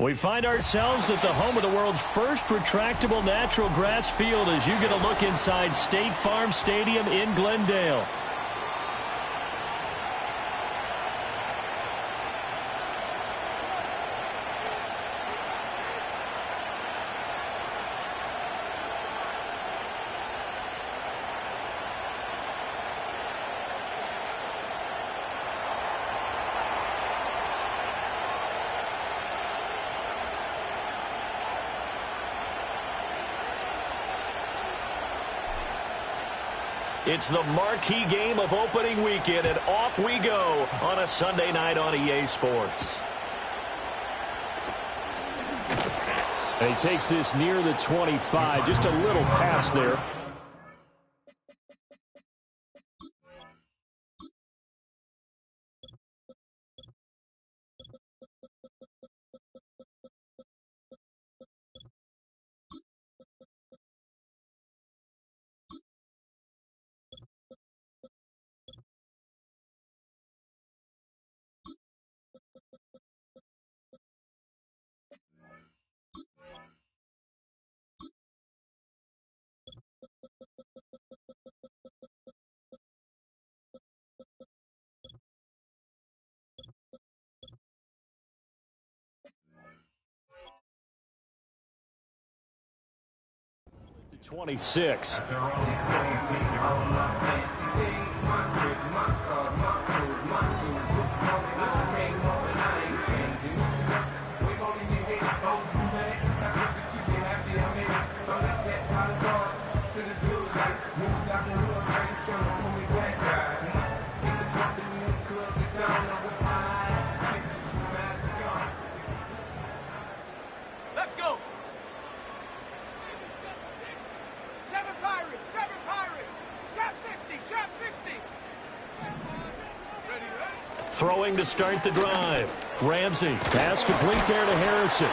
We find ourselves at the home of the world's first retractable natural grass field as you get a look inside State Farm Stadium in Glendale. It's the marquee game of opening weekend, and off we go on a Sunday night on EA Sports. And he takes this near the 25, just a little pass there. To 26. Let's go. Seven Pirate. Trap 60. Ready. Throwing to start the drive. Ramsey. Pass complete there to Harrison.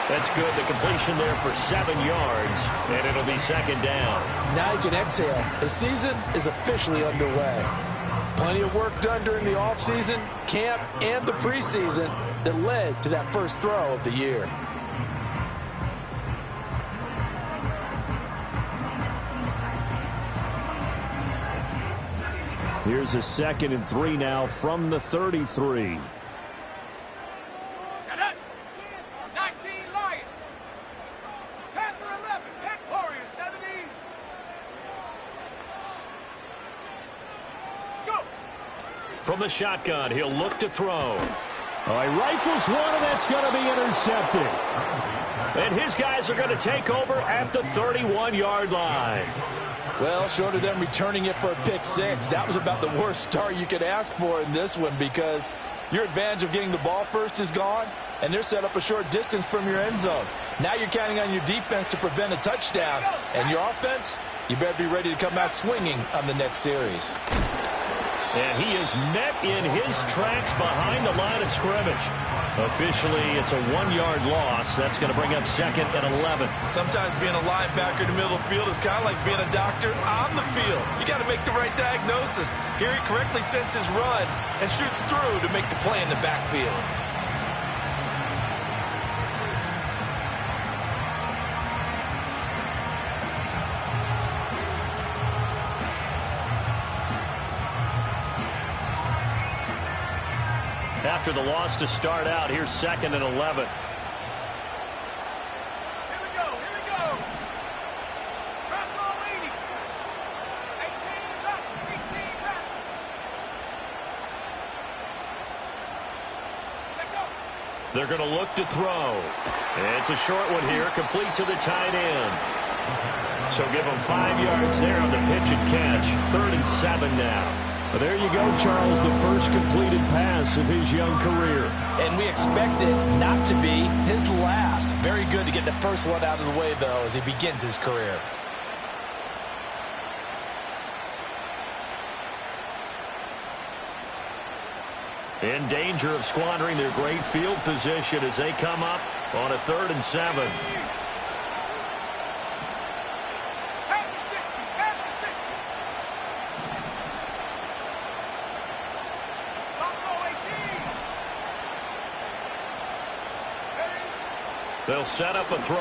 That's good. The completion there for 7 yards, and it'll be second down. Now you can exhale. The season is officially underway. Plenty of work done during the offseason, camp, and the preseason that led to that first throw of the year. Here's a 2nd and 3 now from the 33. Set up. 19 Lion. Panther 11. Pet Warrior 70. Go. From the shotgun, he'll look to throw. Oh, he rifles one, and that's going to be intercepted. And his guys are going to take over at the 31-yard line. Well, short of them returning it for a pick six, that was about the worst start you could ask for in this one because your advantage of getting the ball first is gone, and they're set up a short distance from your end zone. Now you're counting on your defense to prevent a touchdown, and your offense, you better be ready to come out swinging on the next series. And he is met in his tracks behind the line of scrimmage. Officially, it's a 1-yard loss. That's going to bring up 2nd and 11. Sometimes being a linebacker in the middle of the field is kind of like being a doctor on the field. You got to make the right diagnosis. Here he correctly sends his run and shoots through to make the play in the backfield. After the loss to start out, here's 2nd and 11. Here we go. Trap ball 80. 18 back. Check up. They're going to look to throw. And it's a short one here, complete to the tight end. So give them 5 yards there on the pitch and catch. 3rd and 7 now. Well, there you go, Charles, the first completed pass of his young career. And we expect it not to be his last. Very good to get the first one out of the way, though, as he begins his career. In danger of squandering their great field position as they come up on a 3rd and 7. They'll set up a throw.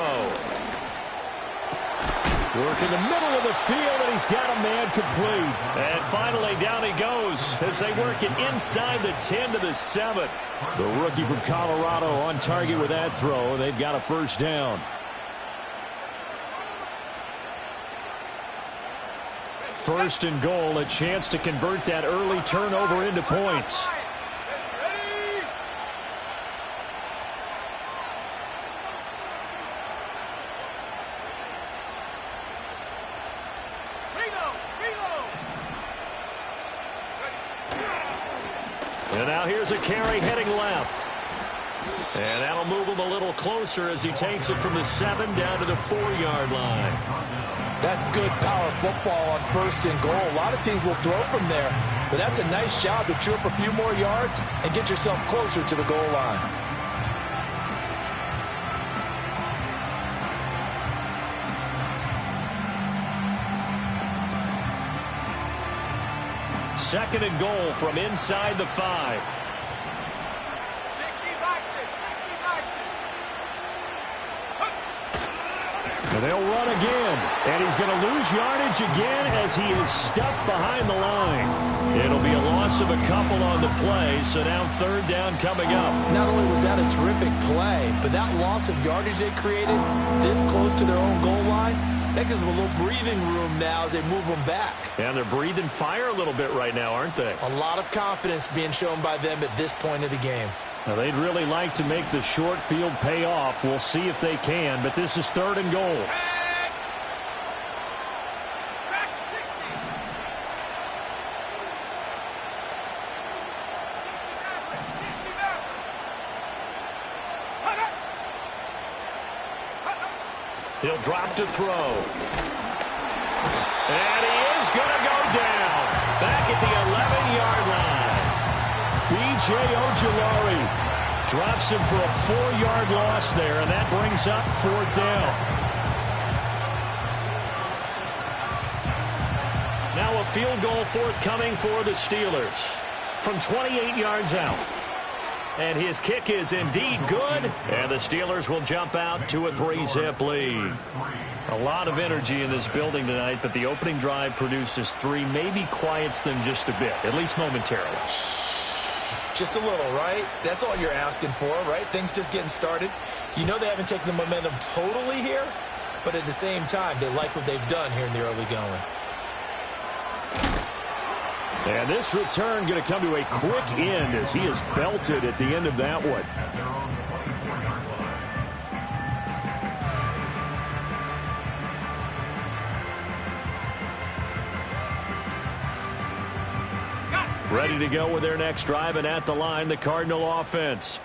Work in the middle of the field, and he's got a man complete. And finally, down he goes as they work it inside the 10 to the 7. The rookie from Colorado on target with that throw, and they've got a first down. First and goal, a chance to convert that early turnover into points. And now here's a carry heading left. And that'll move him a little closer as he takes it from the 7 down to the 4-yard line. That's good power football on first and goal. A lot of teams will throw from there, but that's a nice job to chew up a few more yards and get yourself closer to the goal line. Second and goal from inside the 5. And they'll run again. And he's going to lose yardage again as he is stuck behind the line. It'll be a loss of a couple on the play, so now third down coming up. Not only was that a terrific play, but that loss of yardage they created this close to their own goal line, that gives them a little breathing room now as they move them back. And they're breathing fire a little bit right now, aren't they? A lot of confidence being shown by them at this point of the game. Now, they'd really like to make the short field pay off. We'll see if they can, but this is third and goal. He'll drop to throw. And he is going to go down. Back at the 11-yard line. B.J. Ojulari drops him for a 4-yard loss there, and that brings up fourth down. Now a field goal forthcoming for the Steelers from 28 yards out. And his kick is indeed good. And the Steelers will jump out to a 3-zip lead. A lot of energy in this building tonight, but the opening drive produces 3. Maybe quiets them just a bit, at least momentarily. Just a little, right? That's all you're asking for, right? Things just getting started. You know they haven't taken the momentum totally here, but at the same time, they like what they've done here in the early going. And this return going to come to a quick end as he is belted at the end of that one. Ready to go with their next drive, and at the line, the Cardinal offense.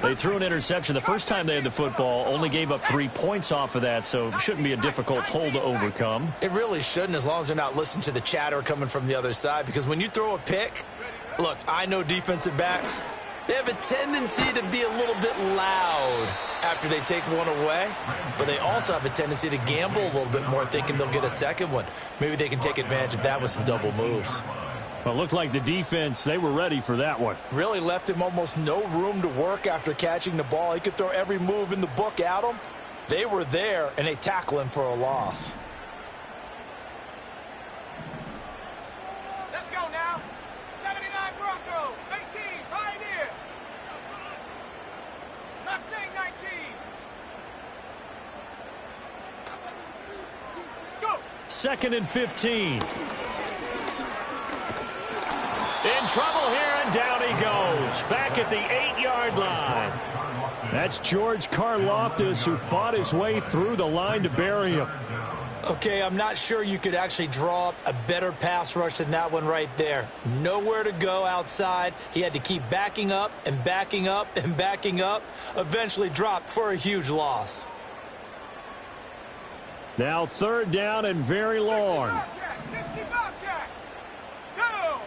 They threw an interception the first time they had the football, only gave up 3 points off of that, so it shouldn't be a difficult hole to overcome. It really shouldn't, as long as they're not listening to the chatter coming from the other side, because when you throw a pick, look, I know defensive backs, they have a tendency to be a little bit loud after they take one away, but they also have a tendency to gamble a little bit more, thinking they'll get a second one. Maybe they can take advantage of that with some double moves. Well, it looked like the defense, they were ready for that one. Really left him almost no room to work after catching the ball. He could throw every move in the book at him. They were there, and they tackle him for a loss. Let's go now. 79 Broncos, 18 Pioneer. Mustang 19. Go. Second and 15. In trouble here, and down he goes. Back at the 8-yard line. That's George Karlaftis, who fought his way through the line to bury him. Okay, I'm not sure you could actually draw up a better pass rush than that one right there. Nowhere to go outside. He had to keep backing up and backing up and backing up. Eventually dropped for a huge loss. Now third down and very long. 60 Bobcat. Go.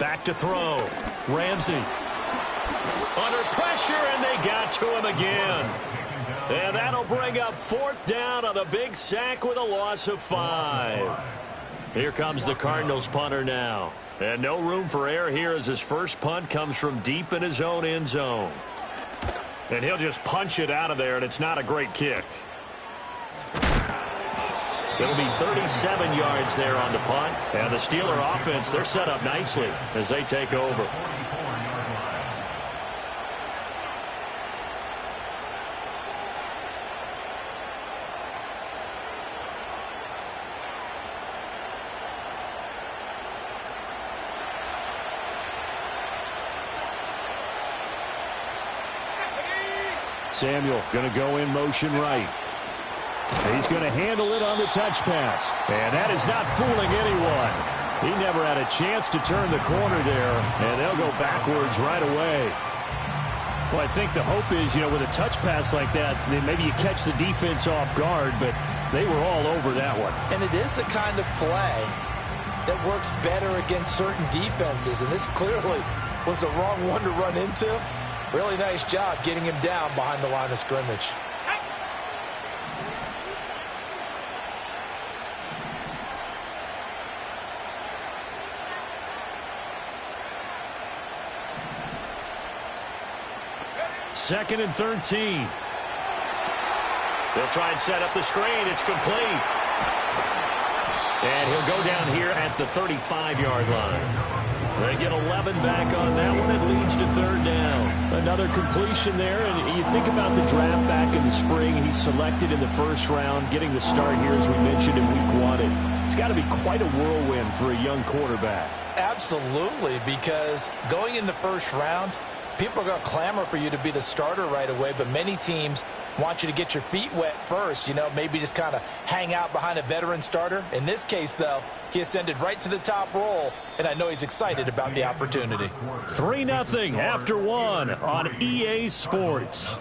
Back to throw. Ramsey. Under pressure, and they got to him again. And that'll bring up 4th down on the big sack with a loss of 5. Here comes the Cardinals punter now. And no room for error here as his first punt comes from deep in his own end zone. And he'll just punch it out of there, and it's not a great kick. It'll be 37 yards there on the punt. And the Steeler offense, they're set up nicely as they take over. Samuel going to go in motion right. He's going to handle it on the touch pass. And that is not fooling anyone. He never had a chance to turn the corner there, and they'll go backwards right away. Well, I think the hope is, with a touch pass like that, then maybe you catch the defense off guard, but they were all over that one. And it is the kind of play that works better against certain defenses, and this clearly was the wrong one to run into. Really nice job getting him down behind the line of scrimmage. Second and 13. They'll try and set up the screen. It's complete. And he'll go down here at the 35-yard line. They get 11 back on that one. It leads to 3rd down. Another completion there, and you think about the draft back in the spring. He's selected in the first round, getting the start here, as we mentioned, in week 1. It's got to be quite a whirlwind for a young quarterback. Absolutely, because going in the first round, people are going to clamor for you to be the starter right away, but many teams want you to get your feet wet first, maybe just kind of hang out behind a veteran starter. In this case, though, he ascended right to the top roll, and I know he's excited about the opportunity. 3-0 after 1 on EA Sports.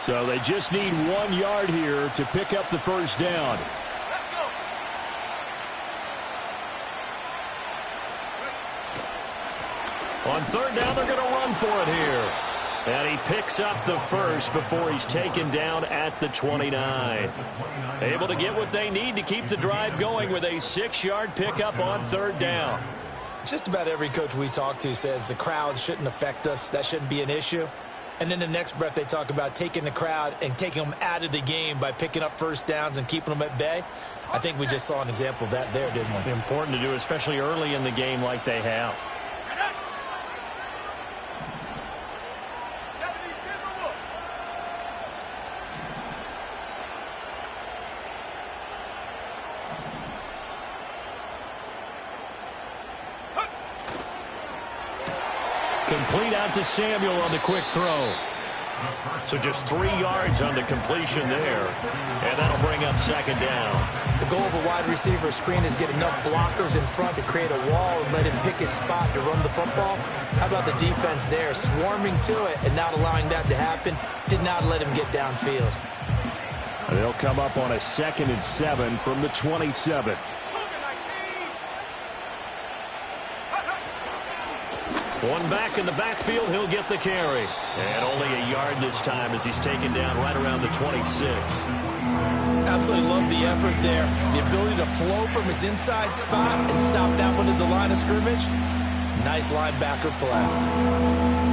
So they just need 1 yard here to pick up the first down. Let's go. On 3rd down, they're going to run for it here. And he picks up the first before he's taken down at the 29. Able to get what they need to keep the drive going with a 6-yard pickup on 3rd down. Just about every coach we talk to says the crowd shouldn't affect us. That shouldn't be an issue. And then the next breath they talk about taking the crowd and taking them out of the game by picking up first downs and keeping them at bay. I think we just saw an example of that there, didn't we? Important to do, especially early in the game like they have. 70 Timberwolves. Complete out to Samuel on the quick throw. So just 3 yards on the completion there. And that'll bring up 2nd down. The goal of a wide receiver screen is get enough blockers in front to create a wall and let him pick his spot to run the football. How about the defense there, swarming to it and not allowing that to happen? Did not let him get downfield. They'll come up on a 2nd and 7 from the 27. One back in the backfield, he'll get the carry. And only a yard this time as he's taken down right around the 26. Absolutely love the effort there. The ability to flow from his inside spot and stop that one at the line of scrimmage. Nice linebacker play.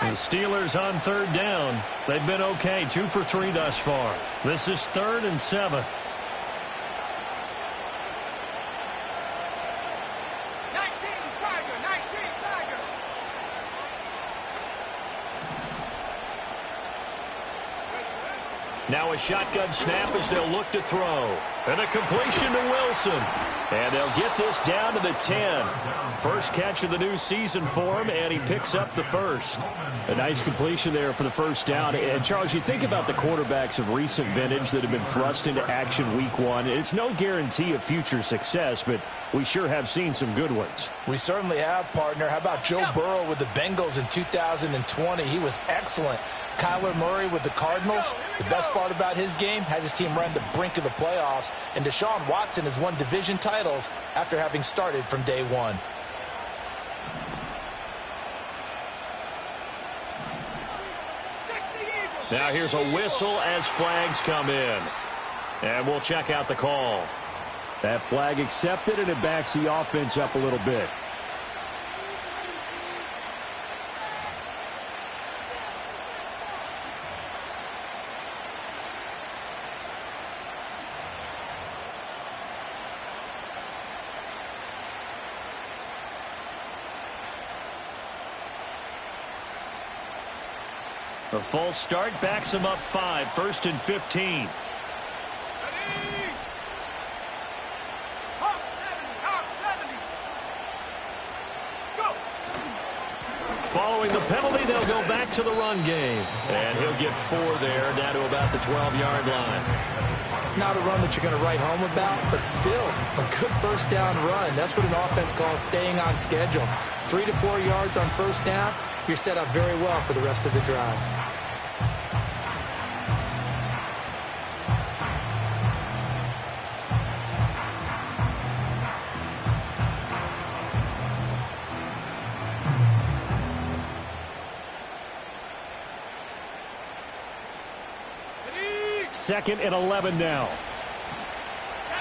The Steelers on 3rd down. They've been okay, 2 for 3 thus far. This is 3rd and 7. Now a shotgun snap as they'll look to throw. And a completion to Wilson. And they'll get this down to the 10. First catch of the new season for him, and he picks up the first. A nice completion there for the first down. And, Charles, you think about the quarterbacks of recent vintage that have been thrust into action week one. It's no guarantee of future success, but we sure have seen some good ones. We certainly have, partner. How about Joe Burrow with the Bengals in 2020? He was excellent. Kyler Murray with the Cardinals. The best part about his game has his team run the brink of the playoffs. And Deshaun Watson has won division titles after having started from day one. Now here's a whistle as flags come in. And we'll check out the call. That flag accepted, and it backs the offense up a little bit. A false start backs him up 5, 1st and 15. Following the penalty, they'll go back to the run game. And he'll get 4 there, down to about the 12-yard line. Not a run that you're going to write home about, but still a good first down run. That's what an offense calls staying on schedule. 3 to 4 yards on first down, you're set up very well for the rest of the drive. Second and 11 now.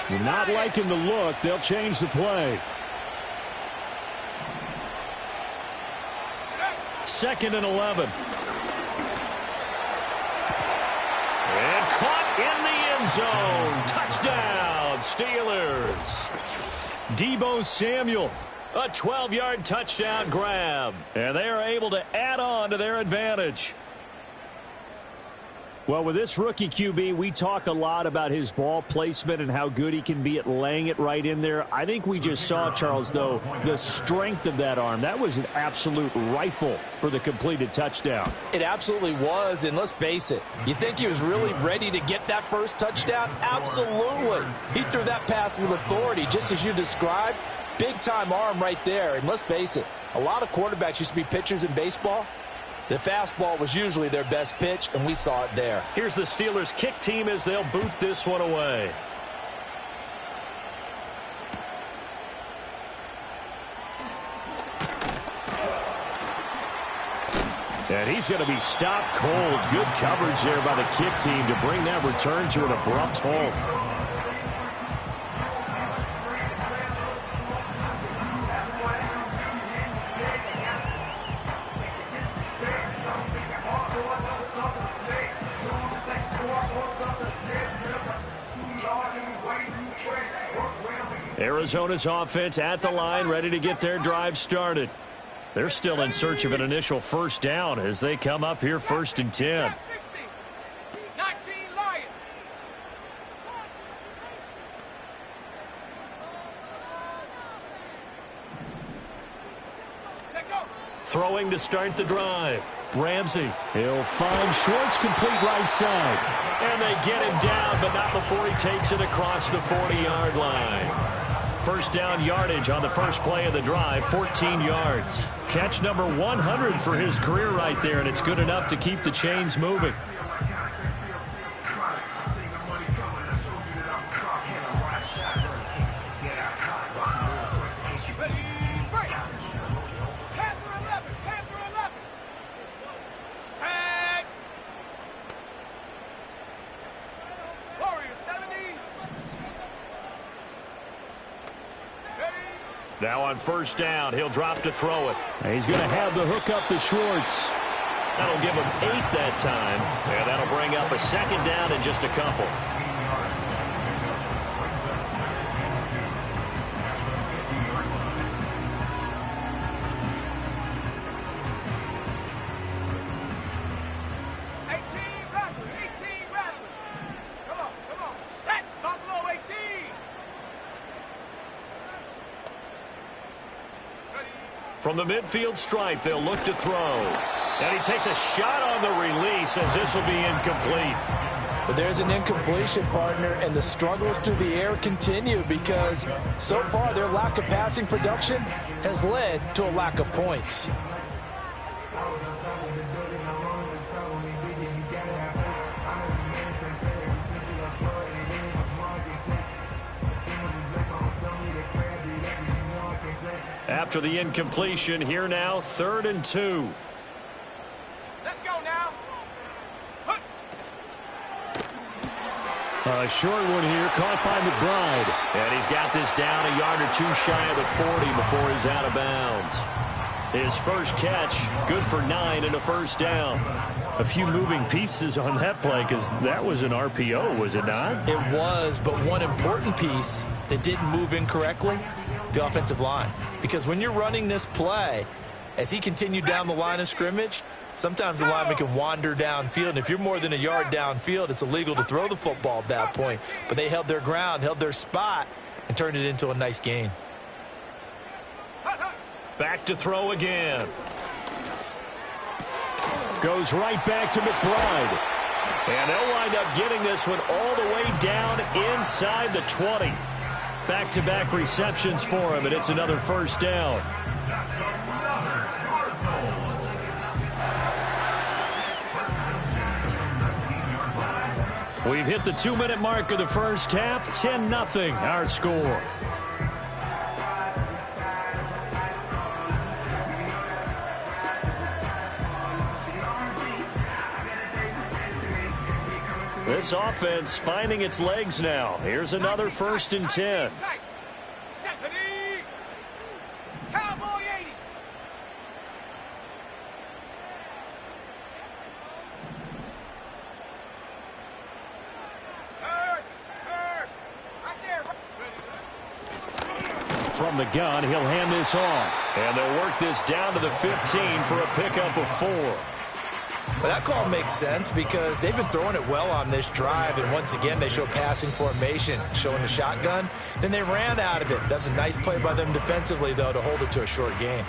You're not liking the look. They'll change the play. Second and 11. And caught in the end zone. Touchdown, Steelers. Deebo Samuel, a 12-yard touchdown grab. And they are able to add on to their advantage. Well, with this rookie QB, we talk a lot about his ball placement and how good he can be at laying it right in there. I think we just saw, Charles, though, the strength of that arm. That was an absolute rifle for the completed touchdown. It absolutely was, and let's face it, you think he was really ready to get that first touchdown? Absolutely. He threw that pass with authority, just as you described. Big-time arm right there, and let's face it, a lot of quarterbacks used to be pitchers in baseball. The fastball was usually their best pitch, and we saw it there. Here's the Steelers kick team as they'll boot this one away. And he's going to be stopped cold. Good coverage there by the kick team to bring that return to an abrupt halt. Arizona's offense at the line, ready to get their drive started. They're still in search of an initial first down as they come up here 1st and 10. 19 Lions. Throwing to start the drive. Ramsey. He'll find Schwartz, complete right side. And they get him down, but not before he takes it across the 40-yard line. First down yardage on the first play of the drive, 14 yards. Catch number 100 for his career right there, and it's good enough to keep the chains moving. Now on first down, he'll drop to throw it. He's going to have the hook up to Schwartz. That'll give him 8 that time. And that'll bring up a second down in just a couple. From the midfield stripe, they'll look to throw. And he takes a shot on the release as this will be incomplete. But there's an incompletion, partner, and the struggles through the air continue because so far their lack of passing production has led to a lack of points. After the incompletion, here now, 3rd and 2. Let's go now. A short one here, caught by McBride. And he's got this down a yard or two shy of the 40 before he's out of bounds. His first catch, good for 9 and a first down. A few moving pieces on that play because that was an RPO, was it not? It was, but one important piece that didn't move incorrectly, the offensive line. Because when you're running this play, as he continued down the line of scrimmage, sometimes the lineman can wander downfield, and if you're more than a yard downfield, it's illegal to throw the football at that point. But they held their ground, held their spot, and turned it into a nice gain. Back to throw again. Goes right back to McBride. And they'll wind up getting this one all the way down inside the 20. Back-to-back receptions for him, and it's another first down. We've hit the 2-minute mark of the first half. 10-0 our score. This offense finding its legs now. Here's another 1st and 10. Cowboy 80. Right there. From the gun, he'll hand this off. And they'll work this down to the 15 for a pickup of 4. But that call makes sense because they've been throwing it well on this drive, and once again they show passing formation, showing the shotgun. Then they ran out of it. That's a nice play by them defensively, though, to hold it to a short gain.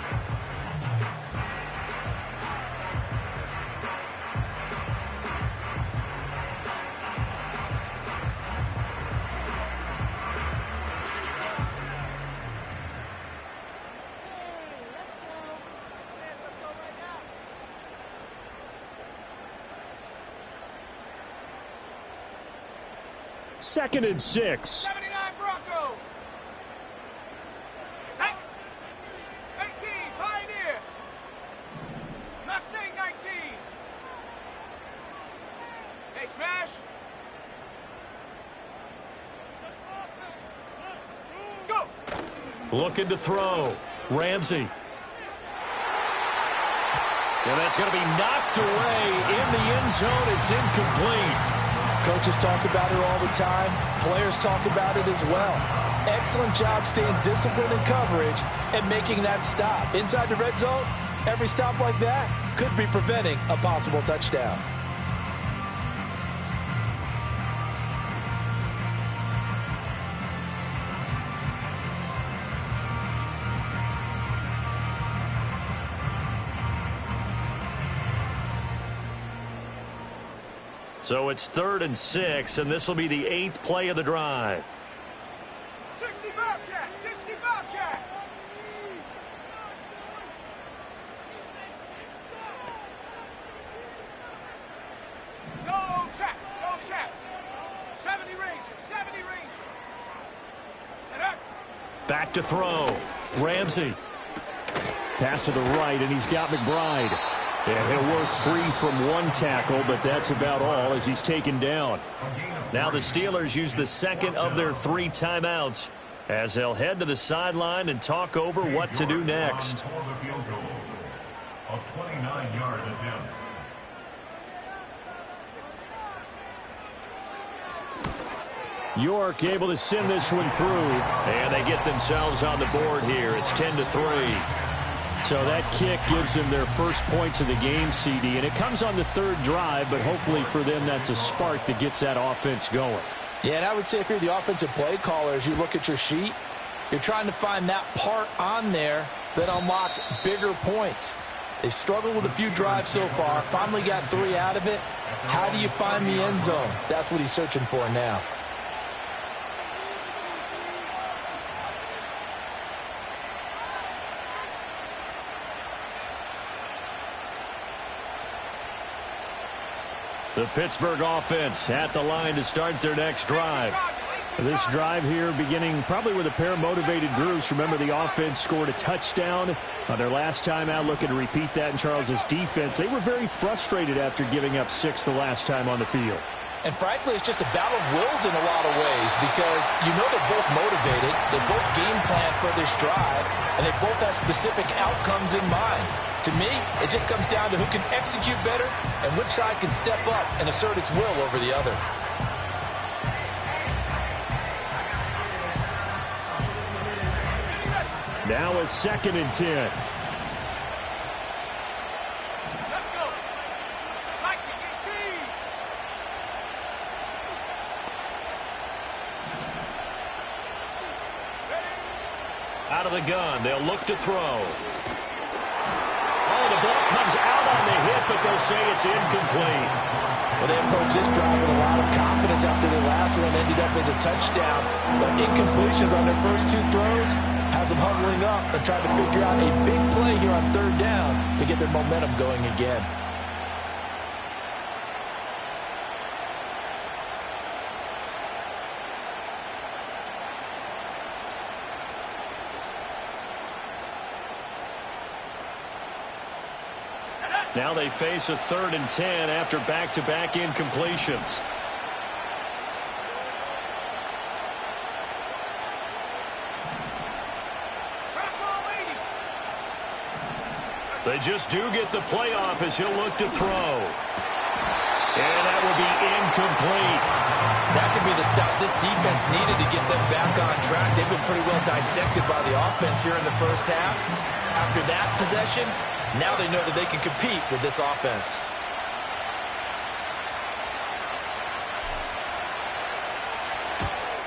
Second and 6. 79 Bronco. Set. 18 Pioneer. Mustang 19. Hey, smash. Go. Looking to throw. Ramsey. And that's going to be knocked away in the end zone. It's incomplete. Coaches talk about it all the time. Players talk about it as well. Excellent job staying disciplined in coverage and making that stop. Inside the red zone, every stop like that could be preventing a possible touchdown. So it's 3rd and 6, and this will be the 8th play of the drive. 60 Bobcat. 60 Bobcat. Go trap. Go trap. 70 Ranger. 70 Ranger. And up. Back to throw. Ramsey. Pass to the right, and he's got McBride. And he'll work free from one tackle, but that's about all as he's taken down. Now the Steelers use the second of their 3 timeouts as they'll head to the sideline and talk over what to do next. York able to send this one through. And they get themselves on the board here. It's 10-3. So that kick gives them their first points of the game, CD, and it comes on the 3rd drive, but hopefully for them that's a spark that gets that offense going. Yeah, and I would say if you're the offensive play caller, as you look at your sheet, you're trying to find that part on there that unlocks bigger points. They've struggled with a few drives so far, finally got 3 out of it. How do you find the end zone? That's what he's searching for now. The Pittsburgh offense at the line to start their next drive. This drive here beginning probably with a pair of motivated groups. Remember, the offense scored a touchdown on their last time out, looking to repeat that in Charles's defense. They were very frustrated after giving up 6 the last time on the field. And frankly, it's just a battle of wills in a lot of ways because you know they're both motivated, they both game plan for this drive, and they both have specific outcomes in mind. To me, it just comes down to who can execute better and which side can step up and assert its will over the other. Now a 2nd and 10. Let's go. Like to get team. Out of the gun, they'll look to throw. Oh, the ball comes out on the hit, but they'll say it's incomplete. Well, they approached this drive with a lot of confidence after their last one ended up as a touchdown. But incompletions on their first 2 throws has them huddling up and trying to figure out a big play here on 3rd down to get their momentum going again. Now they face a 3rd and 10 after back-to-back incompletions. They just do get the playoff as he'll look to throw. And that will be incomplete. That could be the stop this defense needed to get them back on track. They've been pretty well dissected by the offense here in the first half. After that possession, now they know that they can compete with this offense.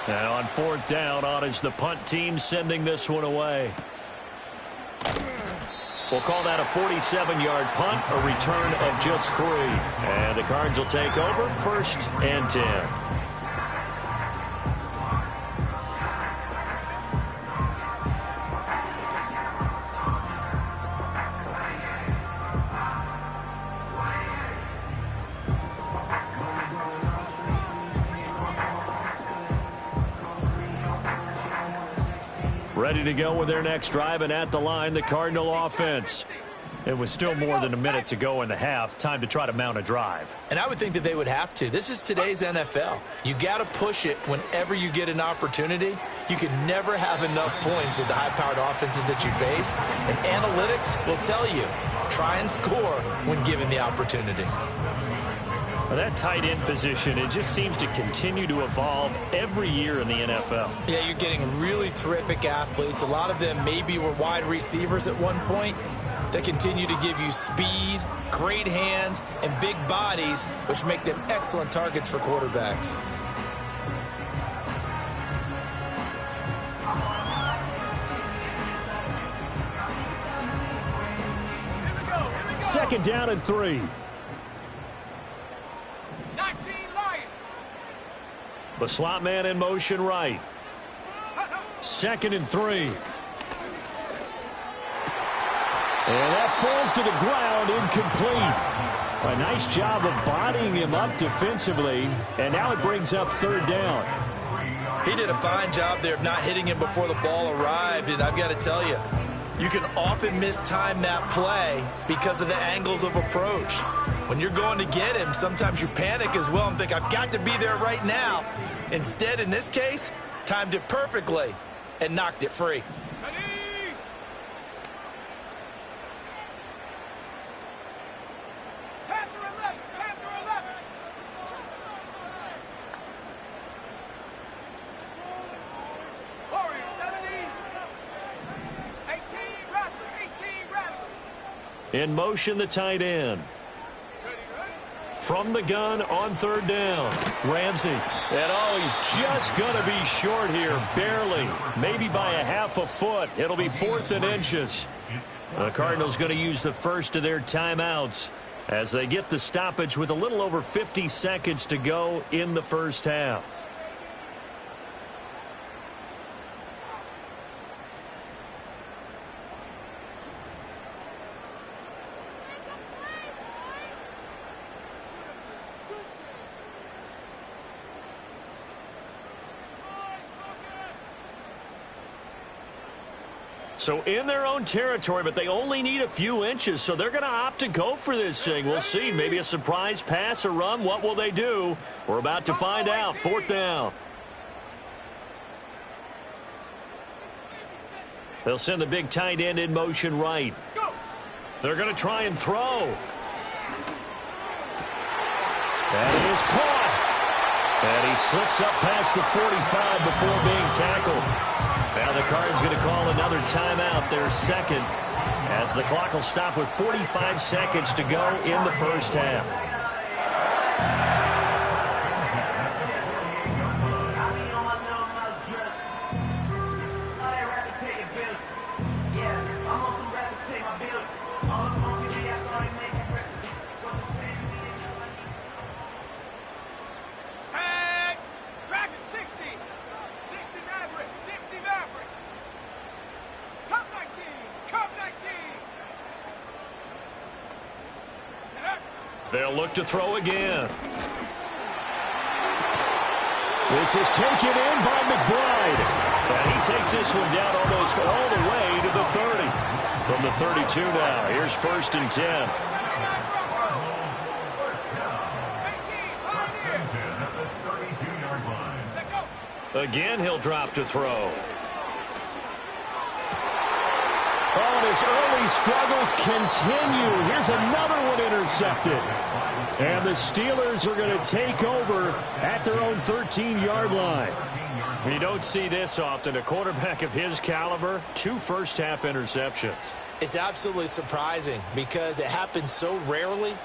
And on 4th down, on is the punt team sending this one away. We'll call that a 47-yard punt, a return of just 3. And the Cards will take over 1st and 10. Ready to go with their next drive, and at the line, the Cardinal offense. It was still more than a minute to go in the half. Time to try to mount a drive. And I would think that they would have to. This is today's NFL. You got to push it whenever you get an opportunity. You can never have enough points with the high-powered offenses that you face. And analytics will tell you, try and score when given the opportunity. Well, that tight end position, it just seems to continue to evolve every year in the NFL. Yeah, you're getting really terrific athletes. A lot of them maybe were wide receivers at one point. They continue to give you speed, great hands, and big bodies, which make them excellent targets for quarterbacks. Second down and 3. 19 Lions. The slot man in motion right. 2nd and 3. And that falls to the ground, incomplete. A nice job of bodying him up defensively, and now it brings up 3rd down. He did a fine job there of not hitting him before the ball arrived, and I've got to tell you, you can often mistime that play because of the angles of approach. When you're going to get him, sometimes you panic as well and think, I've got to be there right now. Instead, in this case, timed it perfectly and knocked it free. In motion, the tight end. from the gun on third down. Ramsey. And he's just going to be short here, barely. Maybe by a half a foot. It'll be 4th and inches. The Cardinals going to use the first of their timeouts as they get the stoppage with a little over 50 seconds to go in the first half. So in their own territory, but they only need a few inches, so they're going to opt to go for this thing. We'll see. Maybe a surprise pass or run. What will they do? We're about to find out. 4th down. They'll send the big tight end in motion right. They're going to try and throw. That is caught. And he slips up past the 45 before being tackled. Now the Cards going to call another timeout, their second, as the clock will stop with 45 seconds to go in the first half. They'll look to throw again. This is taken in by McBride. And he takes this one down almost all the way to the 30. From the 32 now, here's 1st and 10. Again, he'll drop to throw. Oh, and his early struggles continue. Here's another one intercepted. And the Steelers are going to take over at their own 13-yard line. You don't see this often. A quarterback of his caliber, 2 first-half interceptions. It's absolutely surprising because it happens so rarely.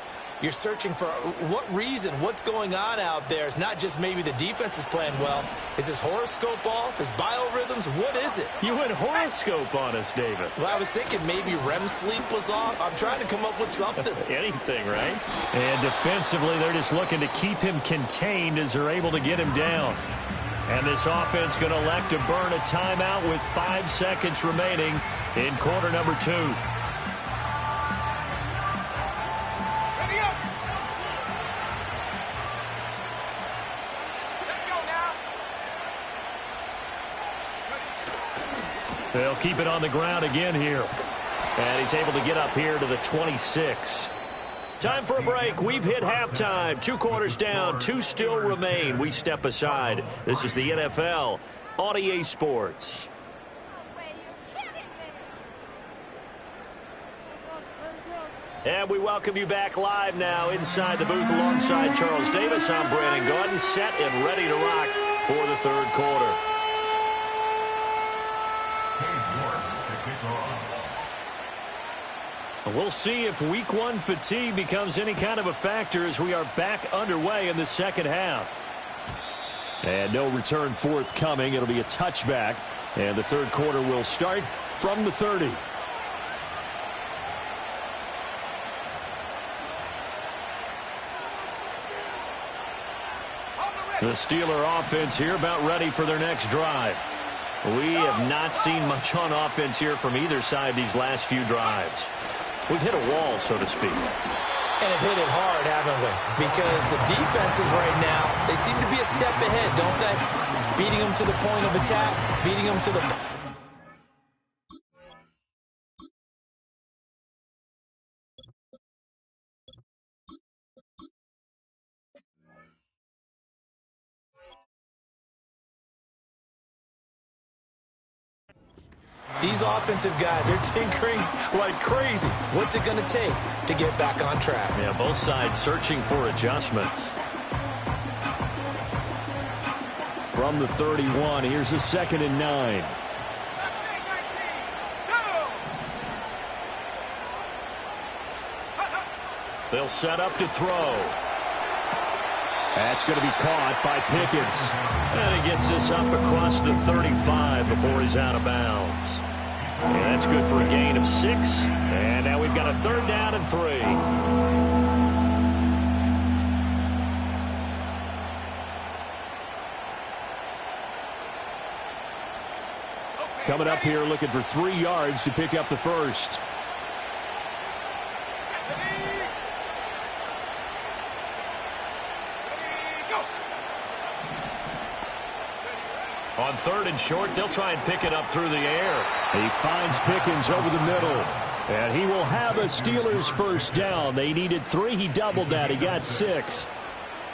You're searching for what reason, what's going on out there. It's not just maybe the defense is playing well. Is his horoscope off? His biorhythms? What is it? You went horoscope on us, Davis. Well, I was thinking maybe REM sleep was off. I'm trying to come up with something. Anything, right? And defensively, they're just looking to keep him contained as they're able to get him down. And this offense going to elect to burn a timeout with 5 seconds remaining in quarter number 2. They'll keep it on the ground again here. And he's able to get up here to the 26. Time for a break. We've hit halftime. 2 quarters down. 2 still remain. We step aside. This is the NFL on EA Sports. And we welcome you back live now inside the booth alongside Charles Davis. I'm Brandon Gaudin, set and ready to rock for the 3rd quarter. We'll see if week 1 fatigue becomes any kind of a factor as we are back underway in the second half. And no return forthcoming. It'll be a touchback. And the 3rd quarter will start from the 30. The Steeler offense here about ready for their next drive. We have not seen much on offense here from either side these last few drives. We've hit a wall, so to speak. And have hit it hard, haven't we? Because the defenses right now, they seem to be a step ahead, don't they? Beating them to the point of attack, beating them to the... These offensive guys, they're tinkering like crazy. What's it going to take to get back on track? Yeah, both sides searching for adjustments. From the 31, here's a 2nd and 9. They'll set up to throw. That's going to be caught by Pickens. And he gets this up across the 35 before he's out of bounds. And that's good for a gain of 6. And now we've got a 3rd down and 3. Coming up here looking for 3 yards to pick up the first. On 3rd and short, they'll try and pick it up through the air. He finds Pickens over the middle. And he will have a Steelers first down. They needed 3. He doubled that. He got 6.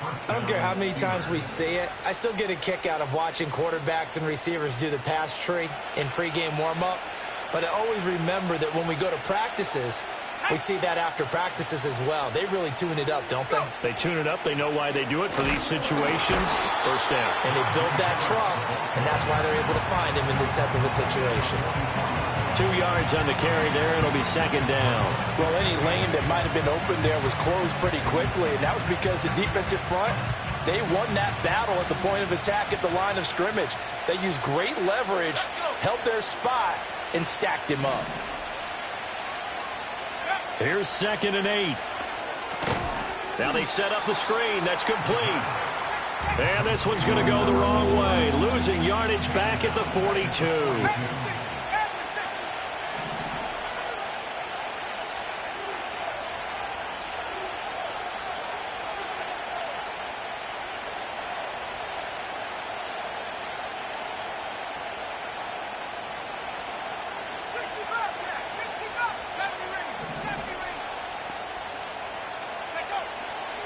I don't care how many times we see it. I still get a kick out of watching quarterbacks and receivers do the pass tree in pregame warm-up. But I always remember that when we go to practices, we see that after practices as well. They really tune it up, don't they? They tune it up. They know why they do it for these situations. First down. And they build that trust, and that's why they're able to find him in this type of a situation. 2 yards on the carry there. It'll be 2nd down. Well, any lane that might have been open there was closed pretty quickly, and that was because the defensive front, they won that battle at the point of attack at the line of scrimmage. They used great leverage, held their spot, and stacked him up. Here's 2nd and 8. Now they set up the screen. That's complete. And this one's going to go the wrong way. Losing yardage back at the 42.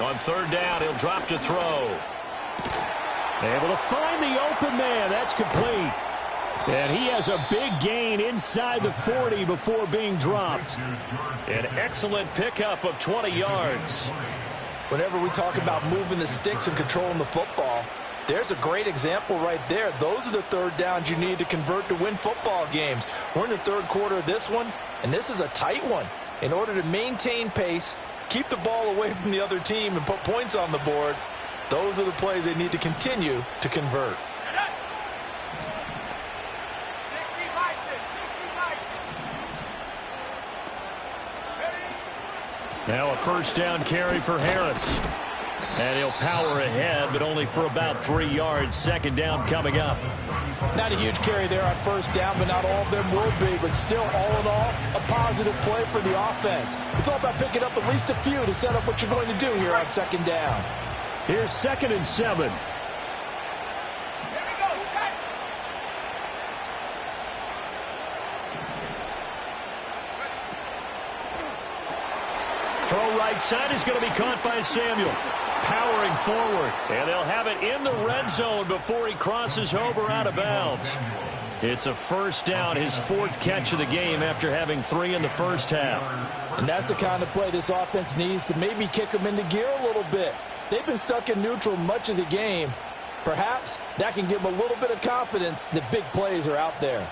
On 3rd down, he'll drop to throw. Able to find the open man. That's complete. And he has a big gain inside the 40 before being dropped. An excellent pickup of 20 yards. Whenever we talk about moving the sticks and controlling the football, there's a great example right there. Those are the 3rd downs you need to convert to win football games. We're in the 3rd quarter of this one, and this is a tight one. In order to maintain pace, keep the ball away from the other team, and put points on the board, those are the plays they need to continue to convert. Now a 1st down carry for Harris. And he'll power ahead, but only for about 3 yards. 2nd down coming up. Not a huge carry there on 1st down, but not all of them will be. But still, all in all, a positive play for the offense. It's all about picking up at least a few to set up what you're going to do here on 2nd down. Here's 2nd and 7. Throw right side is going to be caught by Samuel. Powering forward. And they'll have it in the red zone before he crosses over out of bounds. It's a 1st down, his 4th catch of the game after having 3 in the first half. And that's the kind of play this offense needs to maybe kick them into gear a little bit. They've been stuck in neutral much of the game. Perhaps that can give them a little bit of confidence that big plays are out there.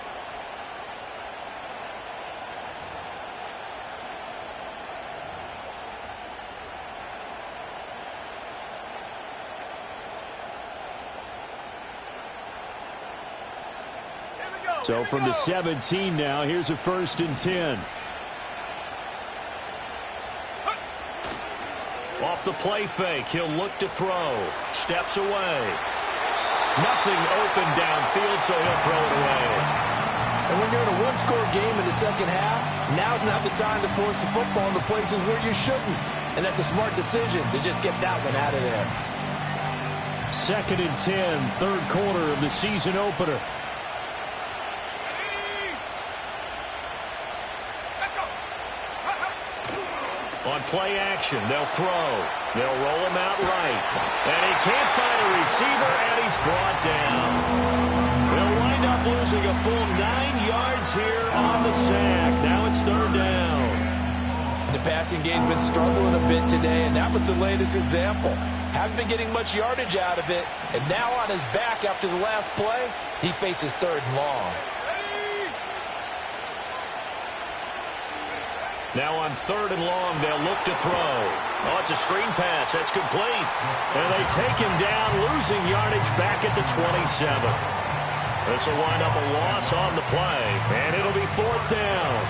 So from the 17 now, here's a 1st and 10. Off the play fake, he'll look to throw. Steps away. Nothing open downfield, so he'll throw it away. And when you're in a one-score game in the 2nd half, now's not the time to force the football into places where you shouldn't. And that's a smart decision to just get that one out of there. 2nd and 10, 3rd quarter of the season opener. On play action, they'll throw. They'll roll him out right. And he can't find a receiver, and he's brought down. They'll wind up losing a full 9 yards here on the sack. Now it's 3rd down. The passing game's been struggling a bit today, and that was the latest example. Haven't been getting much yardage out of it, and now on his back after the last play, he faces 3rd and long. Now on 3rd and long, they'll look to throw. Oh, it's a screen pass. That's complete. And they take him down, losing yardage back at the 27. This will wind up a loss on the play, and it'll be 4th down.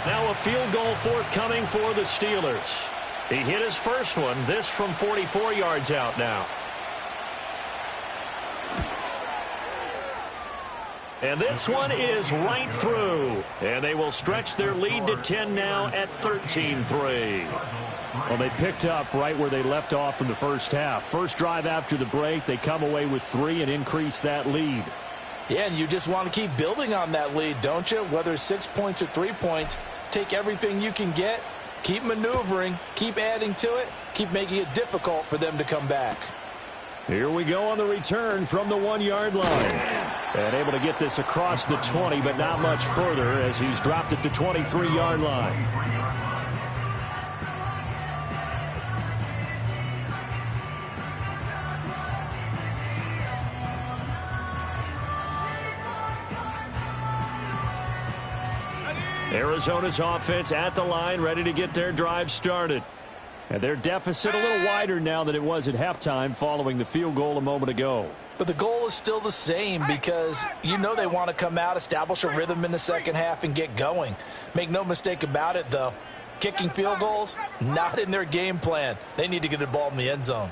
Now a field goal forthcoming for the Steelers. He hit his first one, this from 44 yards out now. And this one is right through. And they will stretch their lead to 10 now at 13-3. Well, they picked up right where they left off in the first half. First drive after the break, they come away with 3 and increase that lead. Yeah, and you just want to keep building on that lead, don't you? Whether it's 6 points or 3 points, take everything you can get, keep maneuvering, keep adding to it, keep making it difficult for them to come back. Here we go on the return from the 1-yard line. And able to get this across the 20, but not much further as he's dropped it to 23-yard line. Arizona's offense at the line, ready to get their drive started. And their deficit a little wider now than it was at halftime following the field goal a moment ago. But the goal is still the same because you know they want to come out, establish a rhythm in the second half, and get going. Make no mistake about it, though. Kicking field goals, not in their game plan. They need to get the ball in the end zone.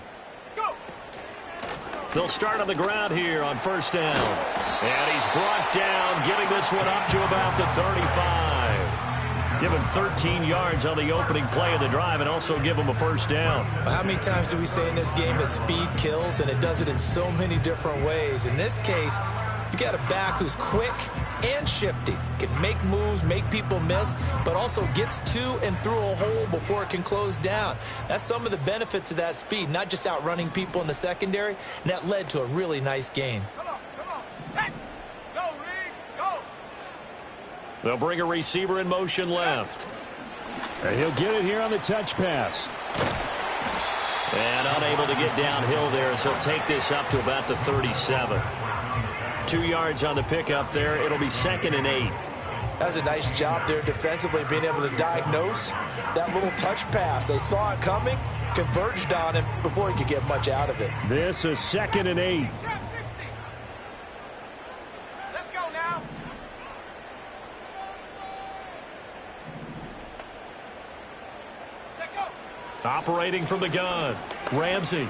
They'll start on the ground here on 1st down. And he's brought down, getting this one up to about the 35. Give him 13 yards on the opening play of the drive and also give him a 1st down. How many times do we say in this game that speed kills, and it does it in so many different ways? In this case, you got a back who's quick and shifty, can make moves, make people miss, but also gets to and through a hole before it can close down. That's some of the benefits of that speed, not just outrunning people in the secondary, and that led to a really nice gain. Come on, set, go, Reed, go. They'll bring a receiver in motion left. And he'll get it here on the touch pass. And unable to get downhill there as he'll take this up to about the 37. 2 yards on the pickup there. It'll be 2nd and 8. That's a nice job there defensively, being able to diagnose that little touch pass. They saw it coming, converged on him before he could get much out of it. This is 2nd and 8. Trap 60. Let's go now. Check go. Operating from the gun, Ramsey.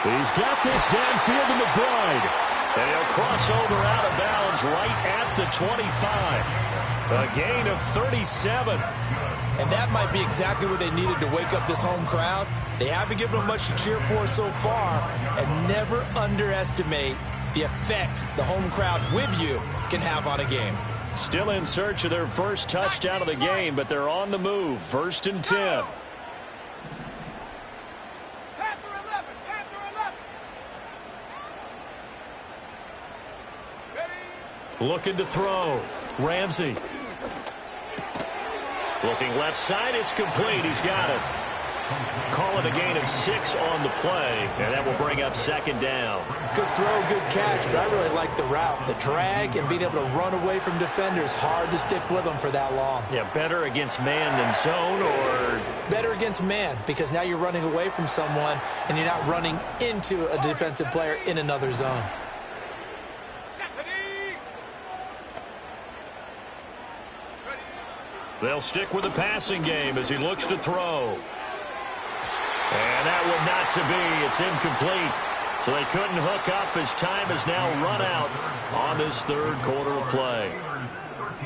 He's got this downfield to McBride. And he'll cross over out of bounds right at the 25. A gain of 37. And that might be exactly what they needed to wake up this home crowd. They haven't given them much to cheer for so far, and never underestimate the effect the home crowd with you can have on a game. Still in search of their first touchdown of the game, but they're on the move. 1st and 10. Looking to throw. Ramsey. Looking left side. It's complete. He's got it. Call it a gain of 6 on the play, and that will bring up 2nd down. Good throw, good catch, but I really like the route. The drag and being able to run away from defenders, hard to stick with them for that long. Yeah, better against man than zone, or? Better against man, because now you're running away from someone, and you're not running into a defensive player in another zone. They'll stick with the passing game as he looks to throw. And that one not to be. It's incomplete. So they couldn't hook up as time has now run out on this 3rd quarter of play.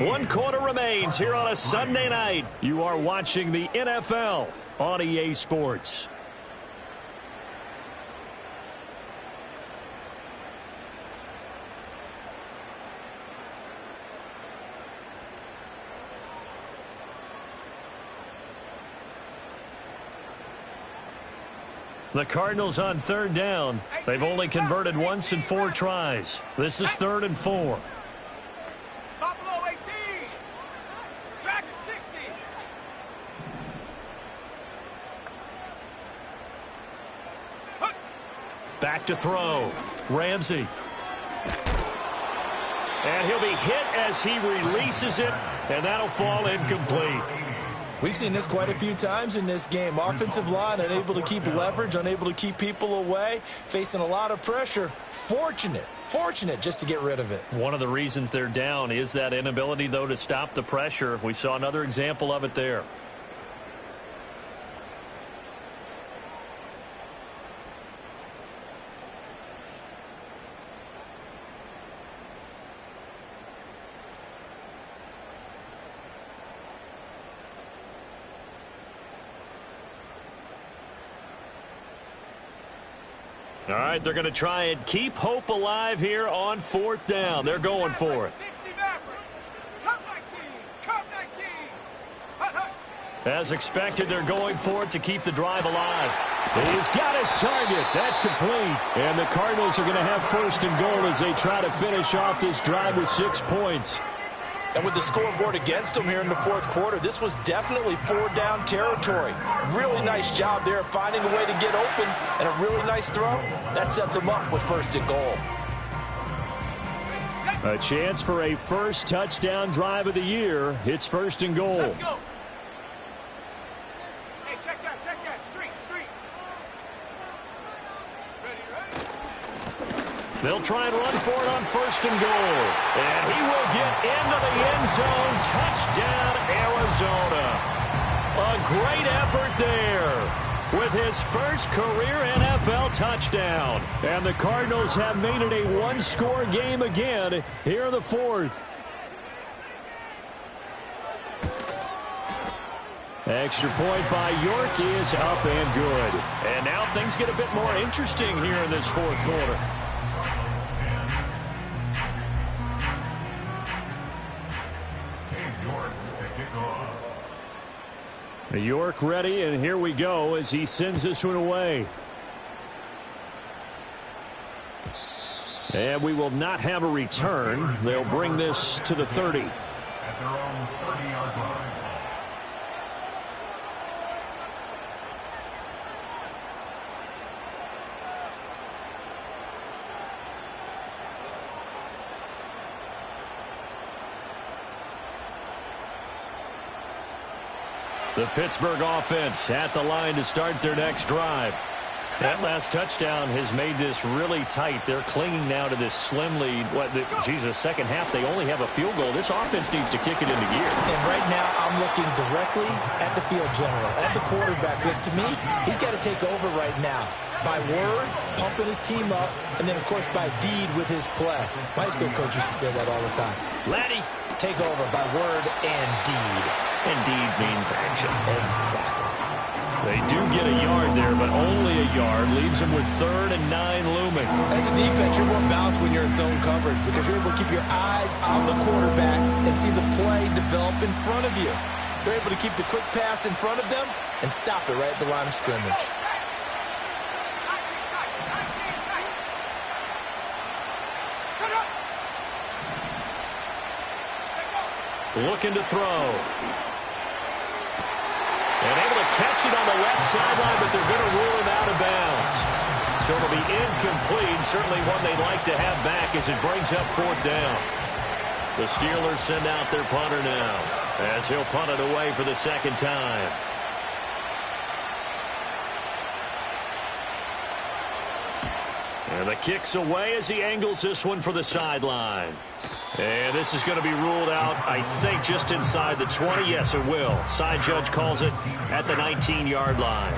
1 quarter remains here on a Sunday night. You are watching the NFL on EA Sports. The Cardinals on 3rd down. They've only converted once in 4 tries. This is 3rd and 4. Buffalo 18. Dragon 60. Back to throw. Ramsey. And he'll be hit as he releases it And that'll fall incomplete. We've seen this quite a few times in this game. Offensive line unable to keep leverage, unable to keep people away, facing a lot of pressure. Fortunate just to get rid of it. One of the reasons they're down is that inability, though, to stop the pressure. We saw another example of it there. All right, they're going to try and keep hope alive here on 4th down. They're going for it. 60 Maverick. Cut 19. Cut 19. Hut, hut. As expected, they're going for it to keep the drive alive. He's got his target. That's complete. And the Cardinals are going to have 1st and goal as they try to finish off this drive with 6 points. And with the scoreboard against them here in the 4th quarter, this was definitely 4-down territory. Really nice job there finding a way to get open, and a really nice throw. That sets them up with 1st and goal. A chance for a first touchdown drive of the year. It's 1st and goal. Let's go. Hey, check that. Street. Ready. They'll try and run for it on 1st and goal. And he will get into the end zone. Touchdown, Arizona. A great effort there with his first career NFL touchdown. And the Cardinals have made it a one-score game again here in the 4th. Extra point by York is up and good. And now things get a bit more interesting here in this 4th quarter. York ready, and here we go as he sends this one away. And we will not have a return. They'll bring this to the 30. At their own 30-yard line. The Pittsburgh offense at the line to start their next drive. That last touchdown has made this really tight. They're clinging now to this slim lead. Second half, they only have a field goal. This offense needs to kick it into gear. And right now, I'm looking directly at the field general, at the quarterback, because to me, he's got to take over right now. By word, pumping his team up, and then, of course, by deed with his play. My high school coach used to say that all the time. Laddie, take over by word and deed. And deed means action. Exactly. They do get a yard there, but only a yard. Leaves them with 3rd and 9 looming. As a defense, you're more balanced when you're in zone coverage because you're able to keep your eyes on the quarterback and see the play develop in front of you. They're able to keep the quick pass in front of them and stop it right at the line of scrimmage. Looking to throw. And able to catch it on the left sideline, but they're going to rule him out of bounds. So it'll be incomplete. Certainly one they'd like to have back as it brings up 4th down. The Steelers send out their punter now as he'll punt it away for the 2nd time. And the kick's away as he angles this one for the sideline. And this is going to be ruled out, I think, just inside the 20. Yes, it will. Side judge calls it at the 19-yard line.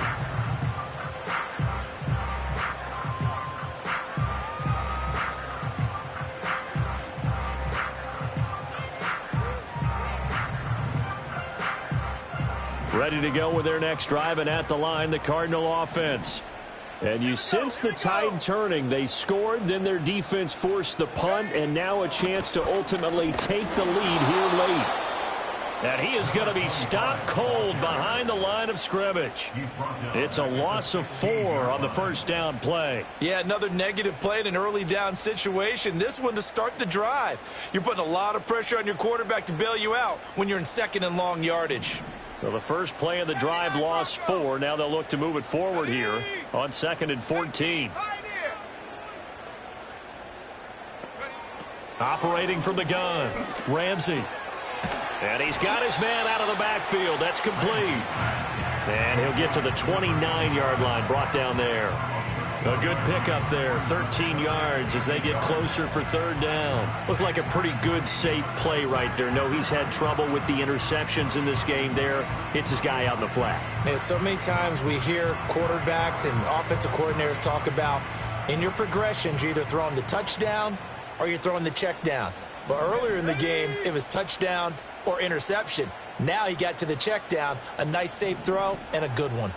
Ready to go with their next drive, and at the line, the Cardinal offense. And you sense the tide turning. They scored, then their defense forced the punt, and now a chance to ultimately take the lead here late. And he is going to be stopped cold behind the line of scrimmage. It's a loss of 4 on the 1st down play. Yeah, another negative play in an early down situation. This one to start the drive. You're putting a lot of pressure on your quarterback to bail you out when you're in 2nd and long yardage. So the first play of the drive lost 4. Now they'll look to move it forward here on 2nd and 14. Ready. Operating from the gun, Ramsey. And he's got his man out of the backfield. That's complete. And he'll get to the 29-yard line, brought down there. A good pickup there, 13 yards as they get closer for third down. Looked like a pretty good, safe play right there. No, he's had trouble with the interceptions in this game there. Hits his guy out in the flat. Man, so many times we hear quarterbacks and offensive coordinators talk about in your progressions, you're either throwing the touchdown or you're throwing the check down. But earlier in the game, it was touchdown or interception. Now he got to the check down, a nice safe throw, and a good one.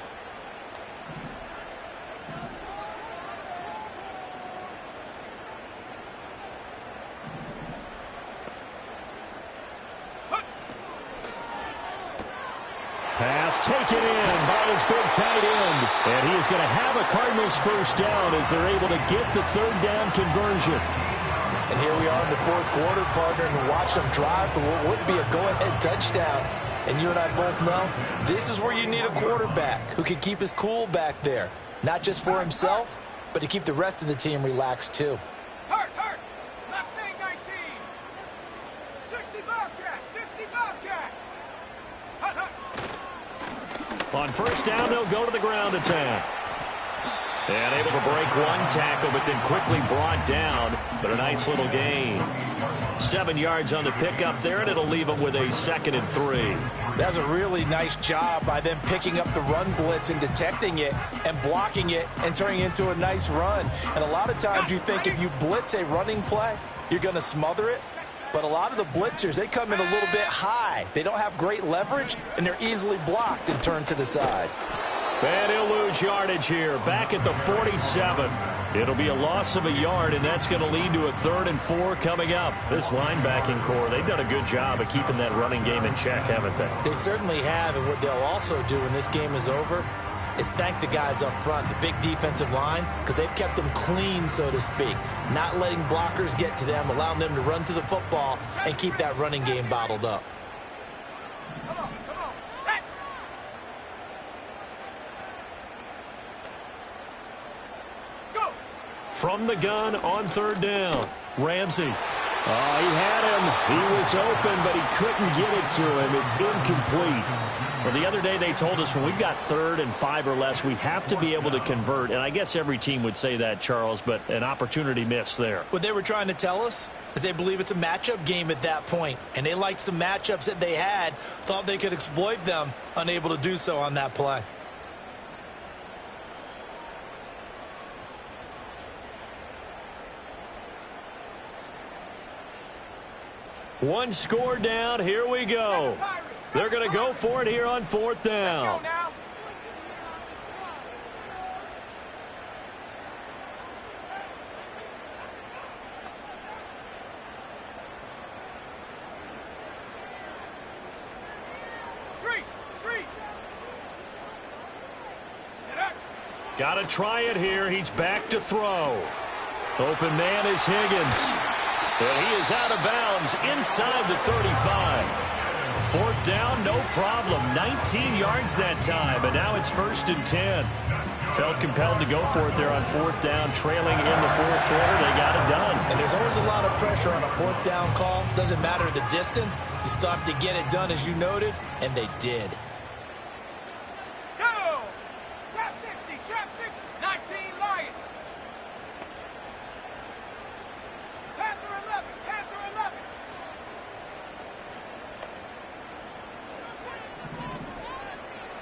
Pass taken in by his big tight end. And he is going to have a Cardinals first down as they're able to get the third down conversion. And here we are in the fourth quarter, partner, and watch them drive for what would be a go-ahead touchdown. And you and I both know this is where you need a quarterback who can keep his cool back there. Not just for himself, but to keep the rest of the team relaxed too. Hurt. Last name 19. 60 Bobcat. 60 Bobcat. Hut. On first down, they'll go to the ground attack. And able to break one tackle, but then quickly brought down. But a nice little gain. 7 yards on the pickup there, and it'll leave them with a 2nd and 3. That's a really nice job by them picking up the run blitz and detecting it and blocking it and turning it into a nice run. And a lot of times you think if you blitz a running play, you're going to smother it. But a lot of the blitzers, they come in a little bit high. They don't have great leverage, and they're easily blocked and turned to the side. And he'll lose yardage here, back at the 47. It'll be a loss of a yard, and that's going to lead to a 3rd and 4 coming up. This linebacking core, they've done a good job of keeping that running game in check, haven't they? They certainly have, and what they'll also do when this game is over is thank the guys up front, the big defensive line, because they've kept them clean, so to speak, not letting blockers get to them, allowing them to run to the football and keep that running game bottled up. Come on. Set. Go. From the gun on third down, Ramsey. He had him. He was open, but he couldn't get it to him. It's incomplete. Well, the other day they told us when we've got 3rd and 5 or less, we have to be able to convert. And I guess every team would say that, Charles, but an opportunity missed there. What they were trying to tell us is they believe it's a matchup game at that point, and they liked some matchups that they had, thought they could exploit them, unable to do so on that play. One score down. Here we go. They're going to go for it here on 4th down. Go now. Street. Got to try it here. He's back to throw. Open man is Higgins. And he is out of bounds inside the 35. 4th down, no problem. 19 yards that time, and now it's 1st and 10. Felt compelled to go for it there on 4th down, trailing in the 4th quarter. They got it done. And there's always a lot of pressure on a 4th down call. Doesn't matter the distance. You still have to get it done, as you noted, and they did. Go. Trap 60. 19 Lion. Panther 11.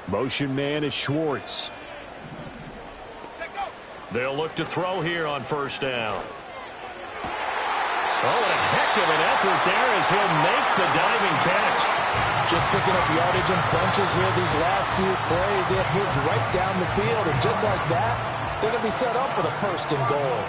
Motion man is Schwartz. They'll look to throw here on 1st down. Oh, and a heck of an effort there as he'll make the diving catch. Just picking up yardage in bunches here these last few plays. They have moved right down the field, and just like that, they're going to be set up with a 1st and goal.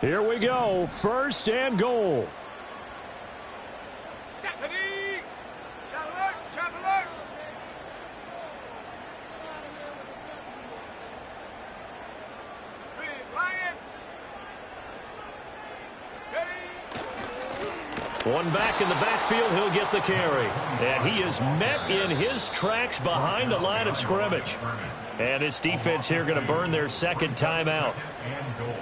Here we go. 1st and goal. Stephanie. One back in the backfield, he'll get the carry. And he is met in his tracks behind the line of scrimmage. And this defense here going to burn their second timeout.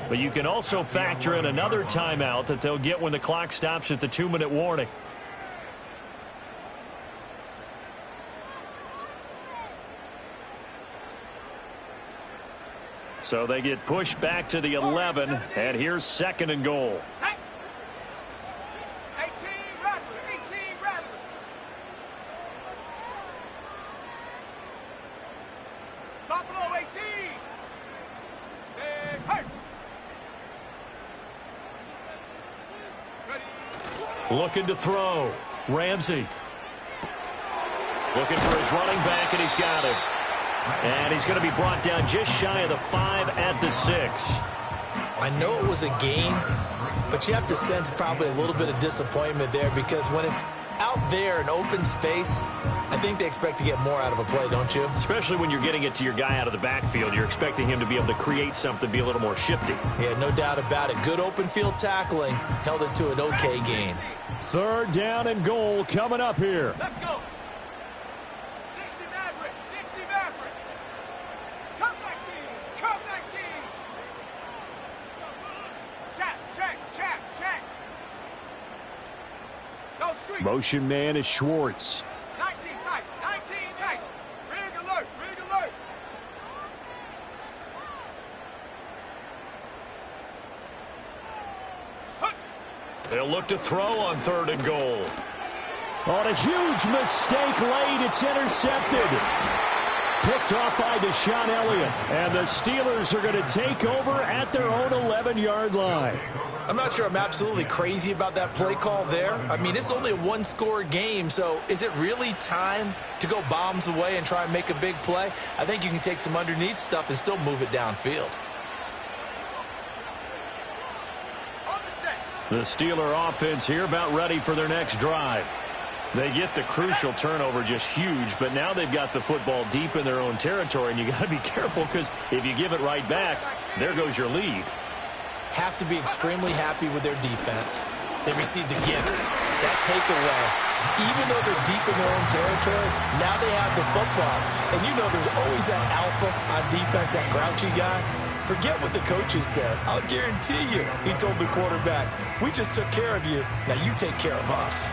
But you can also factor in another timeout that they'll get when the clock stops at the 2-minute warning. So they get pushed back to the 11, and here's 2nd and goal. 18 Rattler, 18 Rattler. Buffalo 18. Say, hey. Ready. Looking to throw. Ramsey. Looking for his running back, and he's got him. And he's going to be brought down just shy of the 5 at the 6. I know it was a game, but you have to sense probably a little bit of disappointment there because when it's out there in open space, I think they expect to get more out of a play, don't you? Especially when you're getting it to your guy out of the backfield. You're expecting him to be able to create something, be a little more shifty. Yeah, no doubt about it. Good open field tackling held it to an okay game. 3rd down and goal coming up here. Let's go. 60 Maverick, 60 Maverick. Come 19, come 19. Check. No street. Motion man is Schwartz. 19 tight, 19 tight. Rig alert. They'll look to throw on 3rd and goal. On a huge mistake late, it's intercepted. Picked off by Deshaun Elliott. And the Steelers are going to take over at their own 11-yard line. I'm not sure I'm absolutely crazy about that play call there. I mean, it's only a one-score game, so is it really time to go bombs away and try and make a big play? I think you can take some underneath stuff and still move it downfield. The Steeler offense here about ready for their next drive. They get the crucial turnover, just huge, but now they've got the football deep in their own territory, and you got to be careful because if you give it right back, there goes your lead. Have to be extremely happy with their defense. They received a gift. That takeaway, even though they're deep in their own territory, now they have the football. And you know there's always that alpha on defense, that grouchy guy. Forget what the coaches said. I'll guarantee you, he told the quarterback, we just took care of you. Now you take care of us.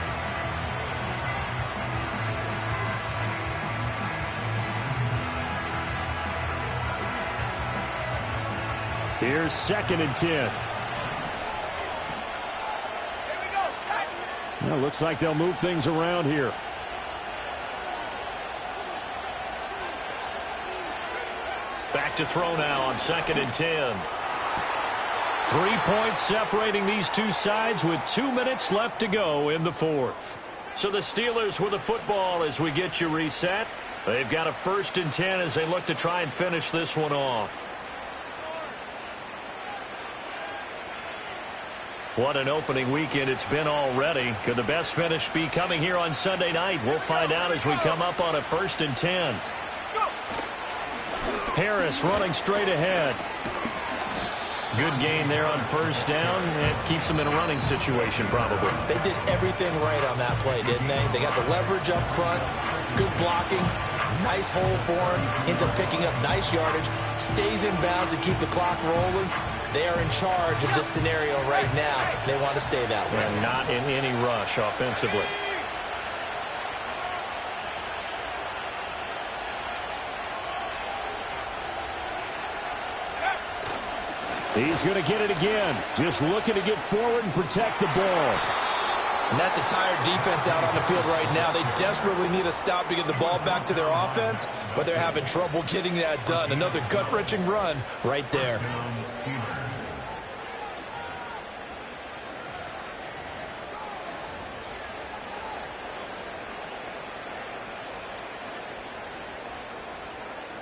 Here's 2nd and 10. Well, looks like they'll move things around here. Back to throw now on 2nd and 10. 3 points separating these two sides with 2 minutes left to go in the 4th. So the Steelers with the football as we get you reset. They've got a 1st and 10 as they look to try and finish this one off. What an opening weekend it's been already. Could the best finish be coming here on Sunday night? We'll find out as we come up on a 1st and 10. Harris running straight ahead. Good gain there on 1st down. It keeps them in a running situation probably. They did everything right on that play, didn't they? They got the leverage up front, good blocking, nice hole for him, ends up picking up nice yardage, stays in bounds to keep the clock rolling. They are in charge of this scenario right now. They want to stay that way. And not in any rush offensively. He's going to get it again. Just looking to get forward and protect the ball. And that's a tired defense out on the field right now. They desperately need a stop to get the ball back to their offense, but they're having trouble getting that done. Another gut-wrenching run right there.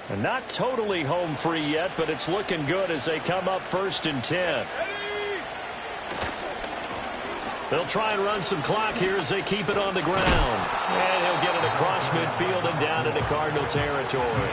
And not totally home free yet, but it's looking good as they come up 1st and 10. They'll try and run some clock here as they keep it on the ground. And he'll get it across midfield and down into Cardinal territory.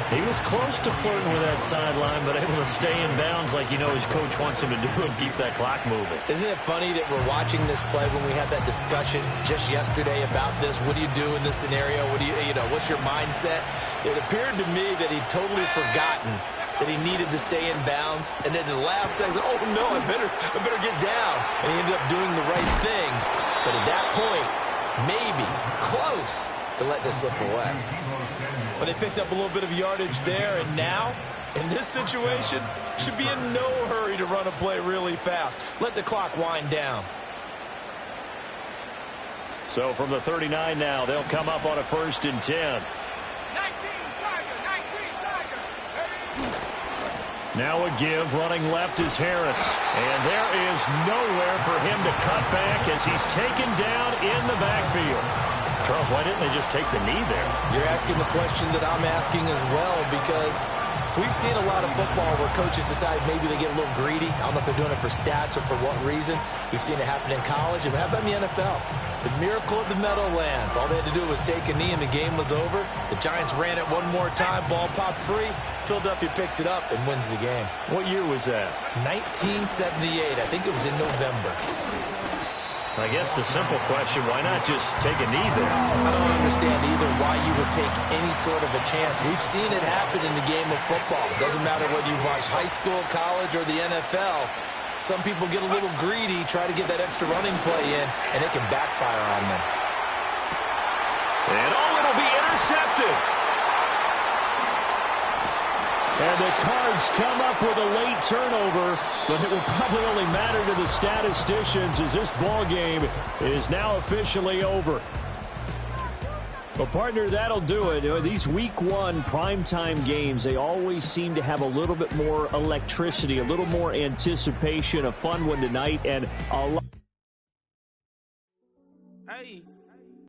He was close to flirting with that sideline, but able to stay in bounds like his coach wants him to do and keep that clock moving. Isn't it funny that we're watching this play when we had that discussion just yesterday about this? What do you do in this scenario? What do what's your mindset? It appeared to me that he'd totally forgotten that he needed to stay in bounds, and then the last second, oh no, I better get down. And he ended up doing the right thing. But at that point, maybe close to let this slip away. But they picked up a little bit of yardage there, and now, in this situation, should be in no hurry to run a play really fast. Let the clock wind down. So from the 39 now, they'll come up on a 1st and 10. 19 Tiger. Now a give, running left is Harris. And there is nowhere for him to cut back as he's taken down in the backfield. Charles, why didn't they just take the knee there? You're asking the question that I'm asking as well, because we've seen a lot of football where coaches decide maybe they get a little greedy. I don't know if they're doing it for stats or for what reason. We've seen it happen in college, and how about in the NFL? The miracle at the Meadowlands. All they had to do was take a knee, and the game was over. The Giants ran it one more time. Ball popped free. Philadelphia picks it up and wins the game. What year was that? 1978. I think it was in November. I guess the simple question, why not just take a knee there? I don't understand either why you would take any sort of a chance. We've seen it happen in the game of football. It doesn't matter whether you watch high school, college, or the NFL. Some people get a little greedy, try to get that extra running play in, and it can backfire on them. And it'll be intercepted. And the Cards come up with a late turnover, but it will probably only matter to the statisticians as this ball game is now officially over. Well, partner, that'll do it. These Week 1 primetime games, they always seem to have a little bit more electricity, a little more anticipation, a fun one tonight, and a lot.